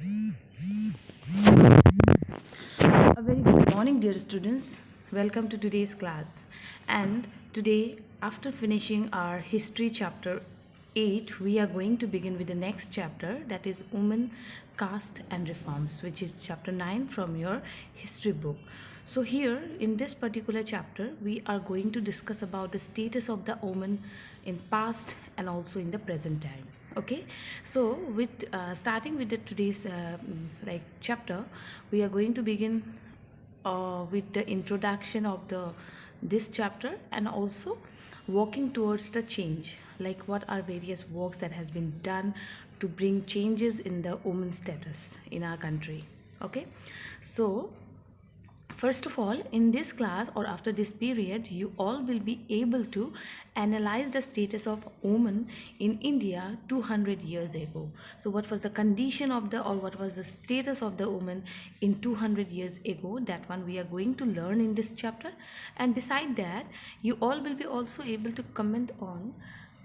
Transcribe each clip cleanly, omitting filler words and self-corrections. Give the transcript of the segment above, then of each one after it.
A very good morning, dear students. Welcome to today's class. And today, after finishing our history chapter 8, we are going to begin with the next chapter, that is Women, Caste and Reforms, which is chapter 9 from your history book. So here in this particular chapter, we are going to discuss about the status of the woman in past and also in the present time. Okay, so with starting with the today's chapter, we are going to begin with the introduction of the this chapter, and also working towards the change, like what are various works that has been done to bring changes in the women's status in our country. Okay, so first of all, in this class or after this period, you all will be able to analyze the status of women in India 200 years ago. So what was the condition of the, or what was the status of the woman in 200 years ago? That one we are going to learn in this chapter. And beside that, you all will be also able to comment on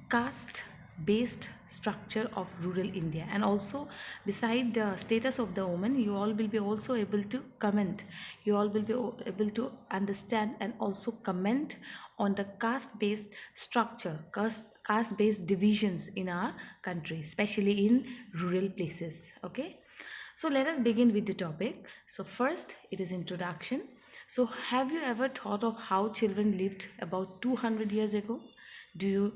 caste based structure of rural India, and also beside the status of the woman, you all will be also able to comment, you all will be able to understand and also comment on the caste based structure, caste based divisions in our country, especially in rural places. Okay, so let us begin with the topic. So first, it is introduction. So have you ever thought of how children lived about 200 years ago? Do you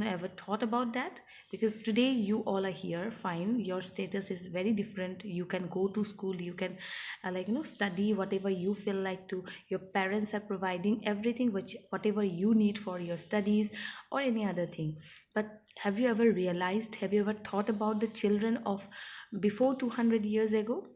ever thought about that? Because today you all are here fine, your status is very different, you can go to school, you can study whatever you feel like to, your parents are providing everything which whatever you need for your studies or any other thing. But have you ever realized, have you ever thought about the children of before 200 years ago?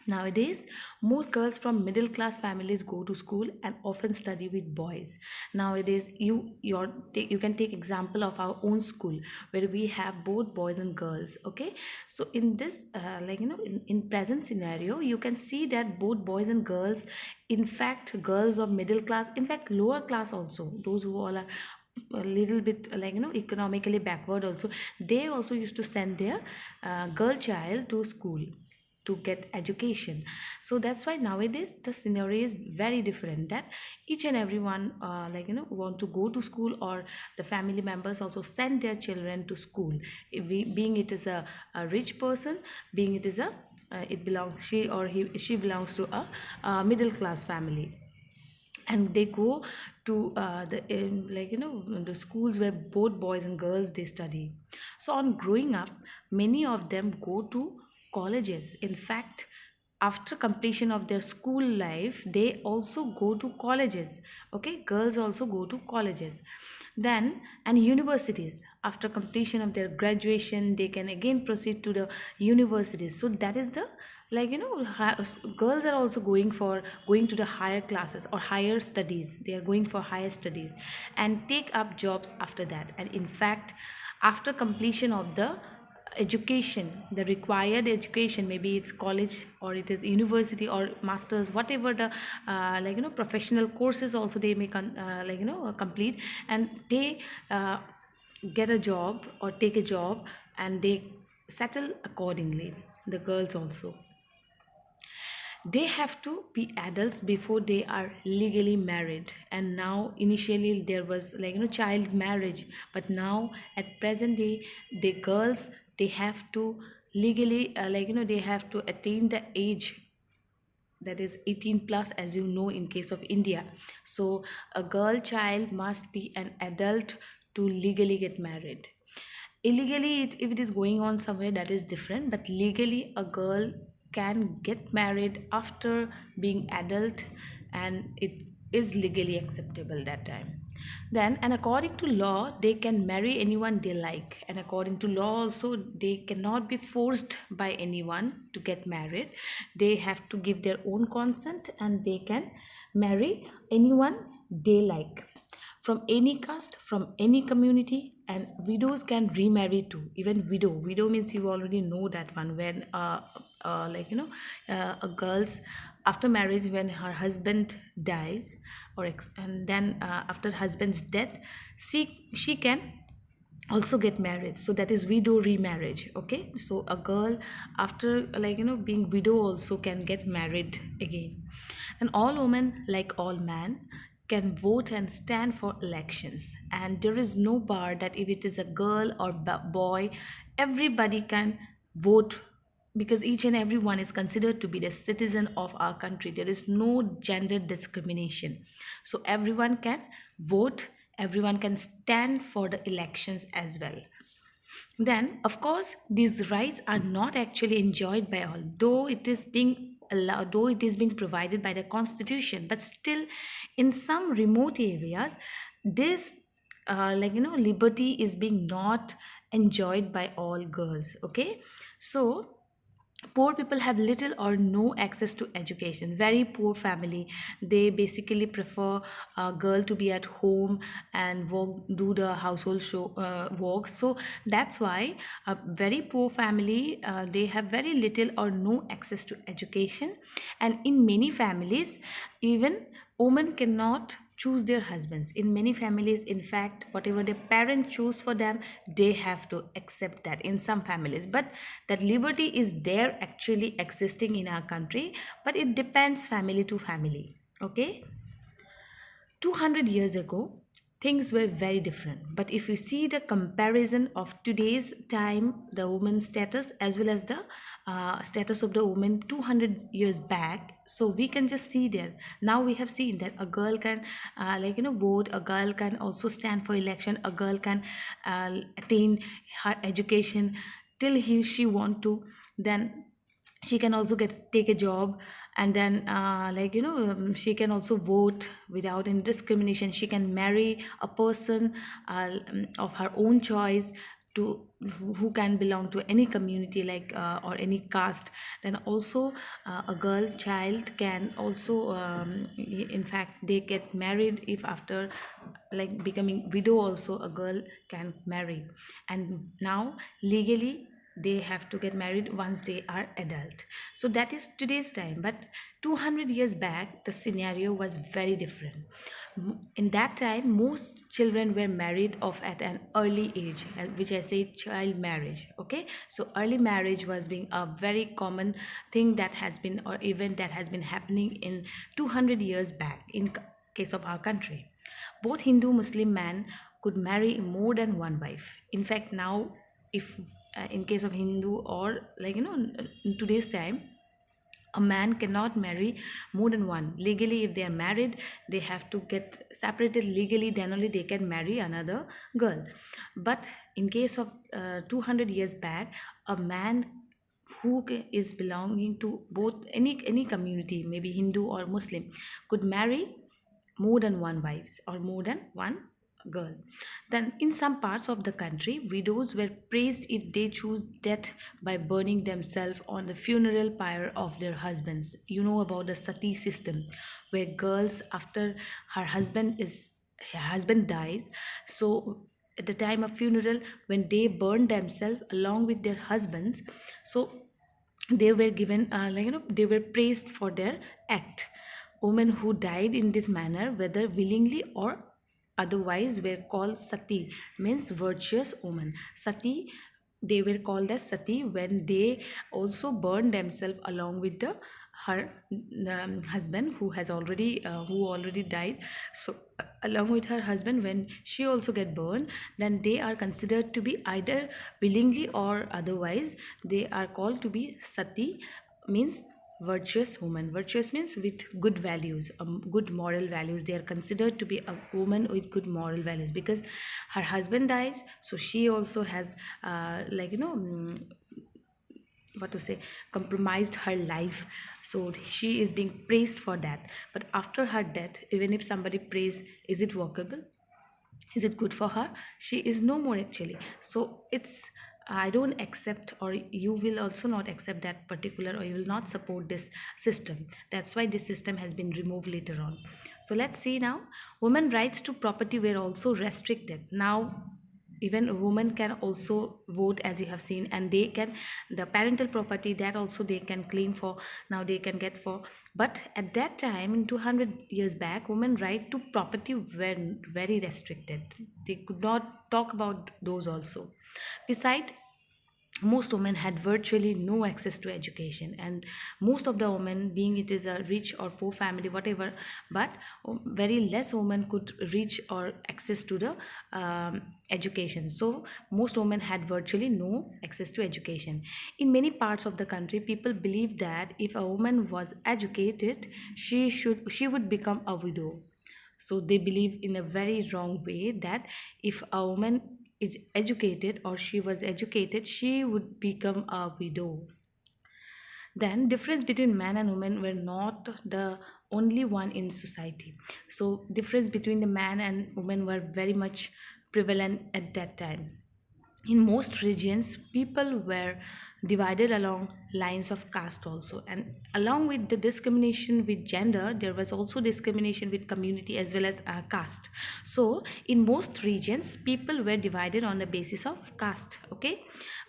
Nowadays, most girls from middle class families go to school and often study with boys. Nowadays, you can take example of our own school where we have both boys and girls. Okay, so in this in present scenario, you can see that both boys and girls, in fact, girls of middle class, in fact lower class also, those who all are a little bit economically backward also, they also used to send their girl child to school to get education. So that's why nowadays the scenario is very different, that each and everyone want to go to school, or the family members also send their children to school. If being it is a rich person, being it is a it belongs, she belongs to a middle class family, and they go to the schools where both boys and girls they study. So on growing up, many of them go to colleges. In fact, after completion of their school life, they also go to colleges. Okay, girls also go to colleges, then and universities. After completion of their graduation, they can again proceed to the universities. So that is the girls are also going to the higher classes or higher studies, they are going for higher studies and take up jobs after that. And in fact, after completion of the education, the required education, maybe it's college or it is university or masters, whatever the professional courses also they may complete, and they get a job or take a job, and they settle accordingly. The girls also, they have to be adults before they are legally married. And now initially there was child marriage, but now at present day, the girls, they have to legally they have to attain the age, that is 18 plus, as you know, in case of India. So a girl child must be an adult to legally get married. Illegally, if it is going on somewhere, that is different, but legally a girl can get married after being adult, and it is legally acceptable that time. Then, and according to law, they can marry anyone they like, and according to law also, they cannot be forced by anyone to get married. They have to give their own consent, and they can marry anyone they like, from any caste, from any community. And widows can remarry too. Even widow means, you already know that one, when a girl's after marriage, when her husband dies, and then after husband's death, she can also get married, so that is widow remarriage. Okay, so a girl after being widow also can get married again. And all women, like all men, can vote and stand for elections, and there is no bar that if it is a girl or boy, everybody can vote, because each and every one is considered to be the citizen of our country. There is no gender discrimination, so everyone can vote, everyone can stand for the elections as well. Then of course these rights are not actually enjoyed by all, though it is being allowed, though it is being provided by the constitution, but still in some remote areas this liberty is being not enjoyed by all girls. Okay, so poor people have little or no access to education. Very poor family, they basically prefer a girl to be at home and work, do the household work. So that's why a very poor family, they have very little or no access to education. And in many families, even women cannot choose their husbands. In many families, in fact, whatever their parents choose for them, they have to accept that in some families. But that liberty is there actually existing in our country, but it depends family to family. Okay, 200 years ago things were very different, but if you see the comparison of today's time, the woman's status as well as the status of the woman 200 years back, so we can just see there. Now we have seen that a girl can vote, a girl can also stand for election, a girl can attain her education till she want to. Then she can also take a job, and then she can also vote without any discrimination. She can marry a person of her own choice, to who can belong to any community, or any caste. Then also a girl child can also in fact they get married. If after becoming widow also a girl can marry, and now legally they have to get married once they are adult. So that is today's time, but 200 years back the scenario was very different. In that time most children were married off at an early age, which I say child marriage. Okay, so early marriage was being a very common thing that has been, or event that has been happening in 200 years back in case of our country. Both Hindu Muslim men could marry more than one wife. In fact, now if in case of Hindu, or in today's time, a man cannot marry more than one. Legally if they are married, they have to get separated legally, then only they can marry another girl. But in case of 200 years back, a man who is belonging to both any community, maybe Hindu or Muslim, could marry more than one wives or more than one girl. Then in some parts of the country, widows were praised if they choose death by burning themselves on the funeral pyre of their husbands. You know about the sati system, where girls after her husband dies, so at the time of funeral, when they burn themselves along with their husbands, so they were given they were praised for their act. Women who died in this manner, whether willingly or otherwise, were called sati, means virtuous woman. Sati, they were called as sati when they also burned themselves along with the her husband who already died. So along with her husband, when she also get burned, then they are considered to be either willingly or otherwise, they are called to be sati, means virtuous woman. Virtuous means with good values, good moral values. They are considered to be a woman with good moral values, because her husband dies, so she also has what to say, compromised her life, so she is being praised for that. But after her death, even if somebody prays, is it workable? Is it good for her? She is no more actually. So it's, I don't accept, or you will also not accept that particular, or you will not support this system. That's why this system has been removed later on. So let's see now. Women rights to property were also restricted. Now even a woman can also vote, as you have seen, and they can, the parental property, that also they can claim for, now they can get for. But at that time, in 200 years back, women right to property were very restricted. They could not talk about those also. Besides, most women had virtually no access to education, and most of the women, being it is a rich or poor family, whatever, but very less women could reach or access to the education. So most women had virtually no access to education. In many parts of the country, people believe that if a woman was educated, she would become a widow. So they believe in a very wrong way that if a woman is educated, or she was educated, she would become a widow. Then difference between man and woman were not the only one in society. So difference between the man and woman were very much prevalent at that time. In most regions, people were divided along lines of caste also, and along with the discrimination with gender, there was also discrimination with community as well as caste. So in most regions, people were divided on the basis of caste. Okay,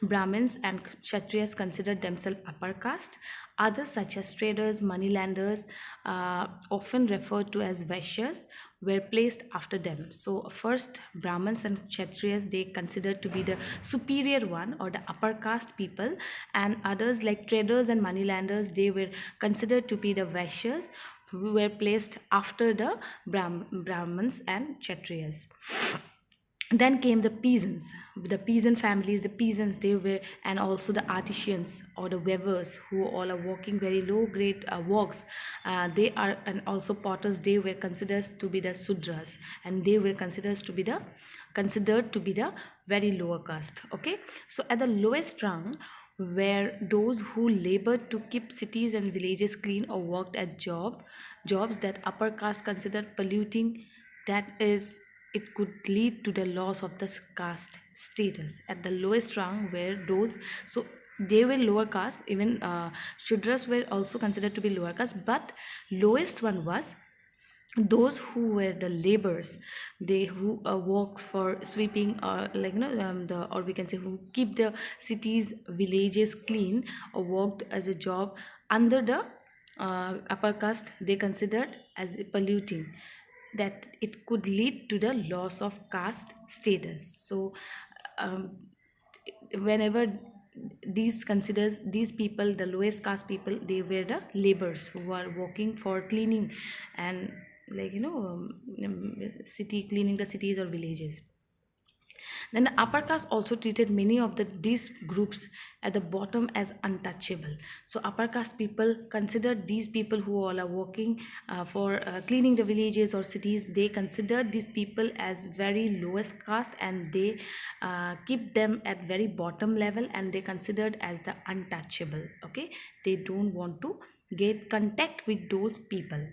Brahmins and Kshatriyas considered themselves upper caste. Others, such as traders, moneylenders, often referred to as Vaishyas, were placed after them. So first, Brahmins and Kshatriyas, they considered to be the superior one, or the upper caste people, and others like traders and moneylenders, they were considered to be the Vaishyas, who were placed after the Brahmins and Kshatriyas. Then came the peasants, the peasant families, the peasants, they were, and also the artisans or the weavers, who all are working very low grade works. They are, and also potters, they were considered to be the sudras, and they were considered to be the very lower caste. Okay, so at the lowest rung were those who labored to keep cities and villages clean, or worked at jobs that upper caste considered polluting. That is, it could lead to the loss of the caste status. At the lowest rung were those, so they were lower caste. Even shudras were also considered to be lower caste, but lowest one was those who were the laborers, they who work for sweeping, or like the, or we can say, who keep the cities villages clean, or worked as a job under the upper caste, they considered as polluting, that it could lead to the loss of caste status. So um, whenever these people, the lowest caste people, they were the laborers who are working for cleaning, and like city cleaning the cities or villages. Then the upper caste also treated many of these groups at the bottom as untouchable. So upper caste people considered these people who all are working for cleaning the villages or cities, they considered these people as very lowest caste, and they keep them at very bottom level, and they considered as the untouchable. Okay, they don't want to get contact with those people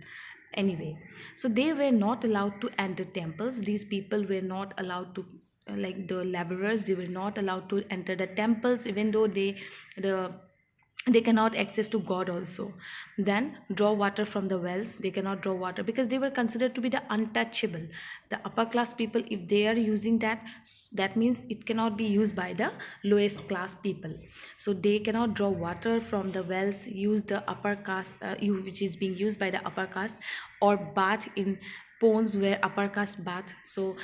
anyway. So they were not allowed to enter temples. These people were not allowed to, like the laborers, they were not allowed to enter the temples, even though they cannot access to god also. Then draw water from the wells, they cannot draw water because they were considered to be the untouchable. The upper class people, if they are using that means it cannot be used by the lowest class people. So they cannot draw water from the wells, use the upper caste which is being used by the upper caste, or bath in ponds where upper caste bath. So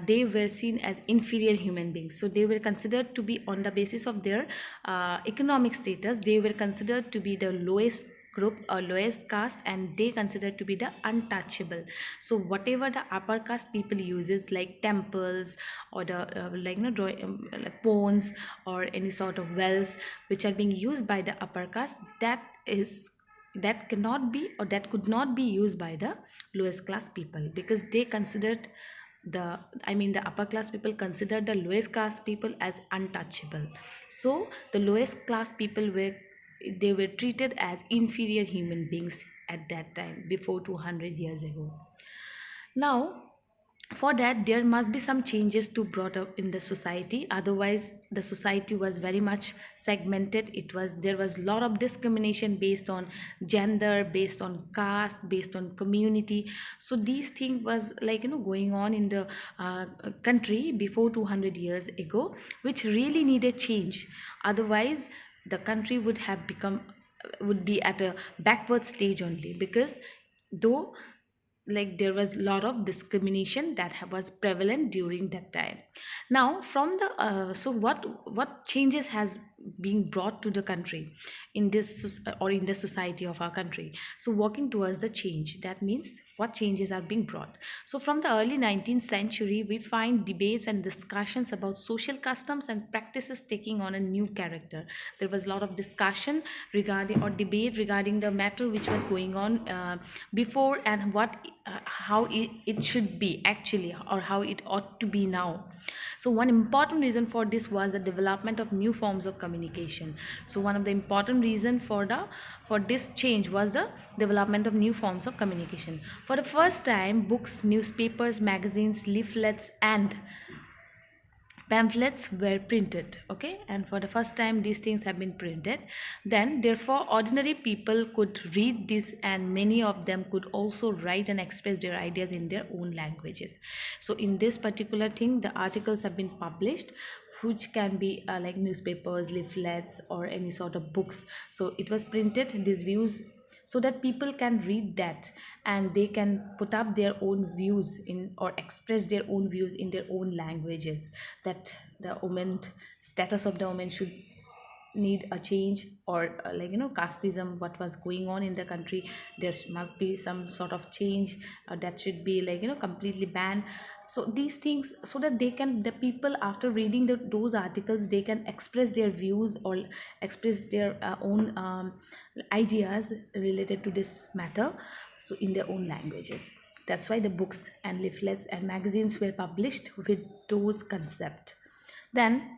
they were seen as inferior human beings. So they were considered to be, on the basis of their economic status, they were considered to be the lowest group or lowest caste, and they considered to be the untouchable. So whatever the upper caste people uses, like temples or the like ponds or any sort of wells which are being used by the upper caste, that cannot be, or that could not be used by the lowest class people, because they considered the upper class people considered the lowest class people as untouchable. So the lowest class people were treated as inferior human beings at that time, before 200 years ago. Now for that there must be some changes to brought up in the society, otherwise the society was very much segmented. There was a lot of discrimination based on gender, based on caste, based on community. So these things was like going on in the country before 200 years ago, which really needed change. Otherwise the country would be at a backward stage only, because though like there was a lot of discrimination that was prevalent during that time. Now from the so what changes has been brought to the country in or in the society of our country. So working towards the change, that means what changes are being brought. So from the early 19th century we find debates and discussions about social customs and practices taking on a new character. There was a lot of discussion regarding or debate regarding the matter which was going on before, and how it should be actually, or how it ought to be now. So one important reason for this was the development of new forms of communication. So one of the important reason for this change was the development of new forms of communication. For the first time, books, newspapers, magazines, leaflets and pamphlets were printed. Okay, and for the first time these things have been printed. Then therefore ordinary people could read this, and many of them could also write and express their ideas in their own languages. So in this particular thing the articles have been published, which can be like newspapers, leaflets or any sort of books. So it was printed, these views, so that people can read that and they can put up their own views in, or express their own views in their own languages, that the woman status of the woman should need a change, or casteism, what was going on in the country, there must be some sort of change, that should be completely banned. So these things, so that the people after reading those articles, they can express their views or express their own ideas related to this matter, so in their own languages. That's why the books and leaflets and magazines were published with those concepts. Then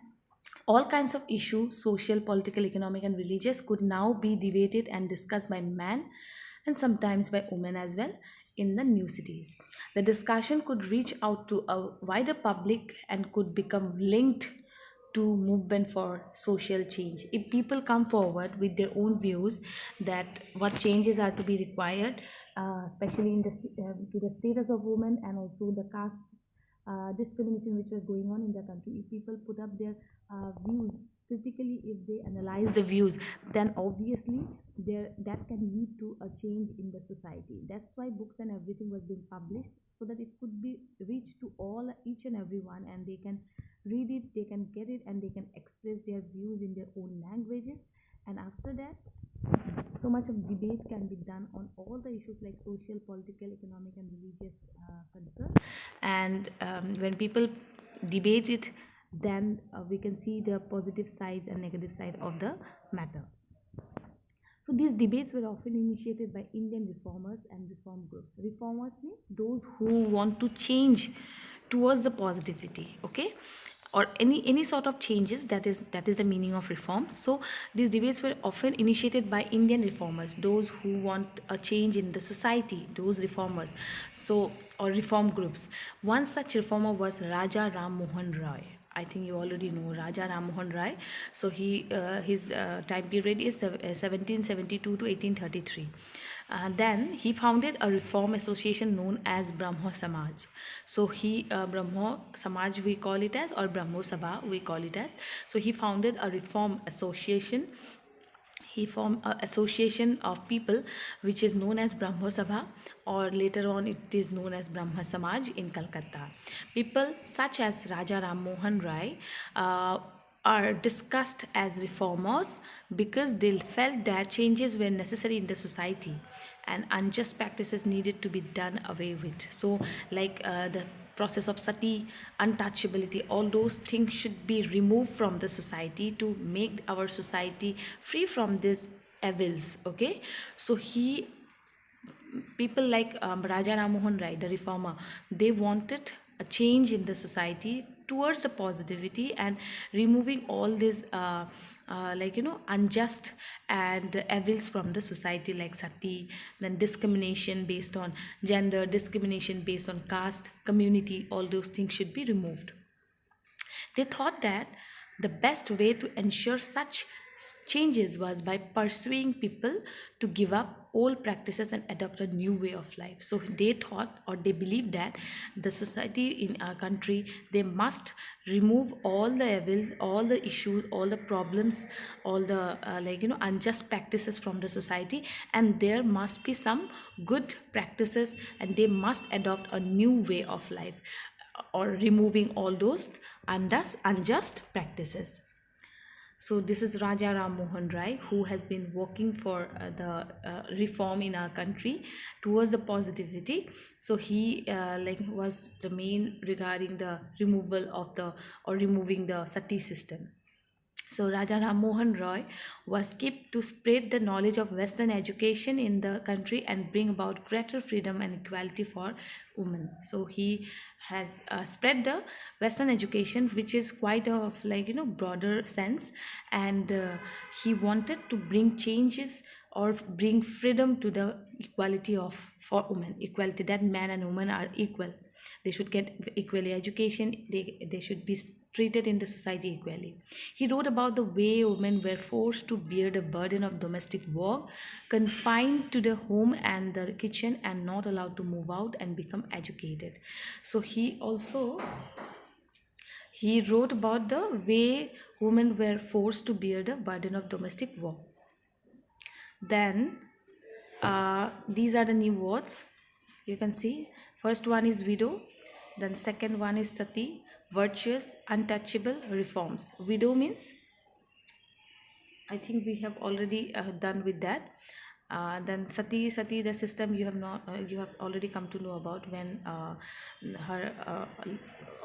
all kinds of issues, social, political, economic and religious, could now be debated and discussed by men and sometimes by women as well in the new cities. The discussion could reach out to a wider public and could become linked to movement for social change. If people come forward with their own views that what changes are to be required, especially in to the status of women and also the caste discrimination which was going on in the country, if people put up their views critically, if they analyze the views, then obviously that can lead to a change in the society. That's why books and everything was being published, so that it could be reached to each and everyone, and they can read it, they can get it, and they can express their views in their own languages. And after that, so much of debate can be done on all the issues like social, political, economic and religious concerns. And when people debate it, then we can see the positive side and negative side of the matter. So these debates were often initiated by Indian reformers and reform groups. Reformers means those who want to change towards the positivity, okay, or any sort of changes. That is the meaning of reform. So these debates were often initiated by Indian reformers, those who want a change in the society, those reformers, so, or reform groups. One such reformer was Raja Ram Mohan Roy. I think you already know Raja Ram Mohan Roy. So his time period is 1772 to 1833. Then he founded a reform association known as Brahmo Samaj. So Brahmo Samaj we call it as, or Brahmo Sabha we call it as. So he founded a reform association. He formed an association of people which is known as Brahmo Sabha, or later on it is known as Brahmo Samaj in Calcutta. People such as Raja Ram Mohan Roy are discussed as reformers because they felt that changes were necessary in the society and unjust practices needed to be done away with. So like the process of sati, untouchability, all those things should be removed from the society to make our society free from these evils. Okay, so people like Raja Ram Mohan Roy, the reformer, they wanted a change in the society towards the positivity and removing all these unjust and evils from the society, like sati, then discrimination based on gender, discrimination based on caste, community, all those things should be removed. They thought that the best way to ensure such changes was by pursuing people to give up old practices and adopt a new way of life. So they thought, or they believed, that the society in our country, they must remove all the evil, all the issues, all the problems, all the unjust practices from the society, and there must be some good practices, and they must adopt a new way of life, or removing all those unjust practices. So this is Raja Ram Mohan Rai, who has been working for the reform in our country towards the positivity. So he was the main regarding the removal of the, or removing the sati system. So Raja Ram Mohan Roy was kept to spread the knowledge of Western education in the country and bring about greater freedom and equality for women. So he has spread the Western education, which is quite of broader sense, and he wanted to bring changes or bring freedom to the equality of for women, equality, that man and woman are equal. They should get equally education, they should be treated in the society equally. He wrote about the way women were forced to bear the burden of domestic work, confined to the home and the kitchen, and not allowed to move out and become educated. So he wrote about the way women were forced to bear the burden of domestic work. Then these are the new words you can see. First one is widow, then second one is sati, virtuous, untouchable, reforms. Widow means, I think we have already done with that. Then sati, the system you have already come to know about, when her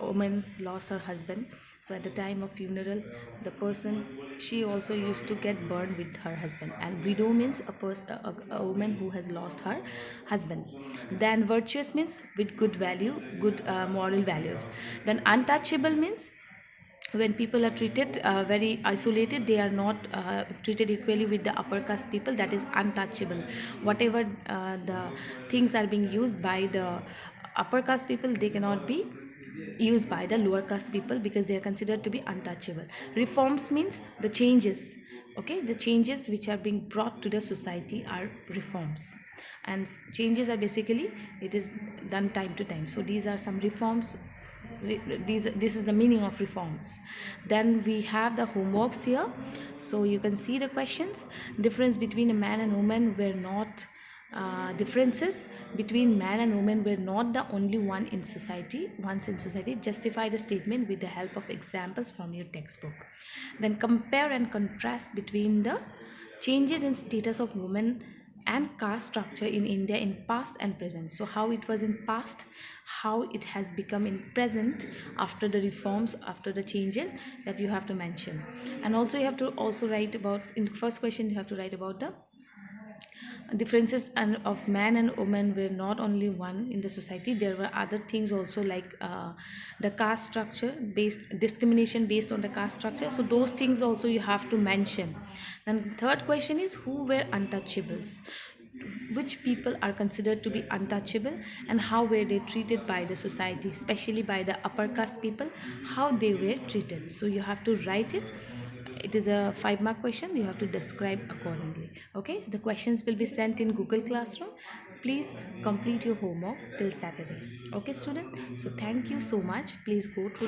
woman lost her husband. So at the time of funeral, the person, she also used to get burned with her husband. And widow means a woman who has lost her husband. Then virtuous means with good value, good moral values. Then untouchable means when people are treated very isolated, they are not treated equally with the upper caste people, that is untouchable. Whatever the things are being used by the upper caste people, they cannot be used by the lower caste people, because they are considered to be untouchable. Reforms means the changes, okay, the changes which are being brought to the society are reforms, and changes are basically, it is done time to time. So these are some reforms. This is the meaning of reforms. Then we have the homeworks here, so you can see the questions. Difference between a man and woman were not differences between man and woman were not the only one in society. Once in society, justify the statement with the help of examples from your textbook. Then compare and contrast between the changes in status of women and caste structure in India in past and present. So how it was in past, how it has become in present after the reforms, after the changes, that you have to mention. And also you have to also write about, in first question you have to write about the differences and of man and woman were not only one in the society. There were other things also, like the caste structure based, discrimination based on the caste structure. So those things also you have to mention. And the third question is, who were untouchables? Which people are considered to be untouchable, and how were they treated by the society, especially by the upper caste people, how they were treated. So you have to write it. It is a 5-mark question. You have to describe accordingly. Okay, the questions will be sent in Google Classroom. Please complete your homework till Saturday. Okay, student. So thank you so much. Please go through